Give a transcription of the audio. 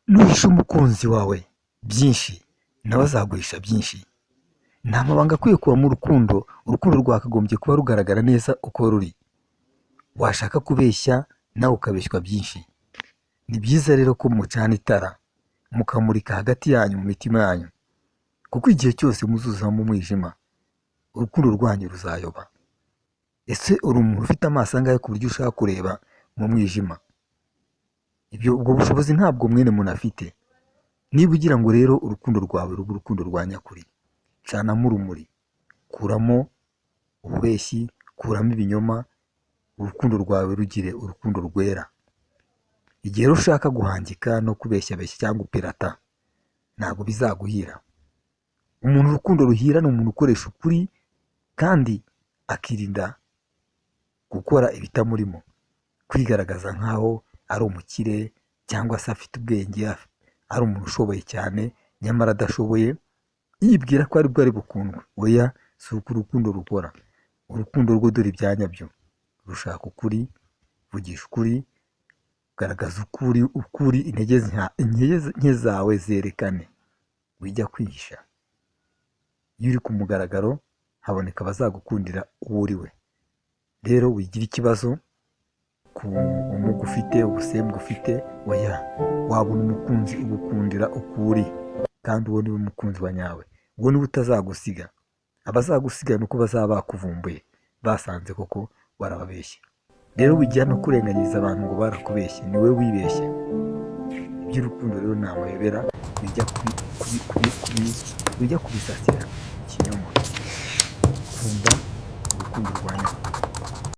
Nuhisha umukunzi wawe byinshi nawe azaguhisha byinshi. Nta mabanga akwiye kuba mu rukundo. Urukundo rwakagombye kuba rugaragara neza uko ruri. Washaka kubeshya nawe ukabeshywa byinshi. Ni byiza rero ko mucana itara mukamurika hagati yanyu mu mitima yanyu, kuko igihe cyose muzuzamo umwijima urukundo rwanyu ruzayoba. Ese uri umuntu ufite amaso angahe ku buryo ushaka kureba mu mwijima? Ubwo bushobozi ntabwo mwene muntu afite. Niba ugira ngo rero urukundo rwawe rube urukundo rwa nyakuri, canamo urumuri, kuramo ububeshyi, kuramo ibinyoma, urukundo rwawe rugire urukundo rwera. Igihe ushaka guhangika no kubeshyabeshya cyangwa upirata, ntabwo bizaguhira. Umuntu urukundo ruhira ni umuntu ukoresha ukuri kandi akirinda gukora ibitamurimo, kwigaragaza nkaho ari umukire cyangwa se afite ubwenge, ari umuntu ushoboye cyane nyamara adashoboye, yibwira ko aribwo ari bukundwe. Oya, si uko urukundo rukora. Urukundo rwo dore ibya nyabyo, rushaka ukuri, vugisha ukuri, garagaza ukuri, intege nke zawe zerekane, wijya kwihisha. Iyo uri ku mugaragaro haboneka abazagukundira uwo uri we. Rero wigira ikibazo ku bumuga ufite, ubusembwa ufite. Oya, wabona umukunzi ugukundira uko uri, kandi uwo niwe umukunzi wa nyawe. Uwo niwe utazagusiga. Abazagusiga ni uko bazaba bakuvumbuye, basanze koko warababeshye. Rero wijya no kurenganyiriza abantu ngo barakubeshye, ni we wibeshye. Iby'urukundo rero ni amayobera, wijya kubisasira ikinyoma. Kunda urukundo rwa nyakuri.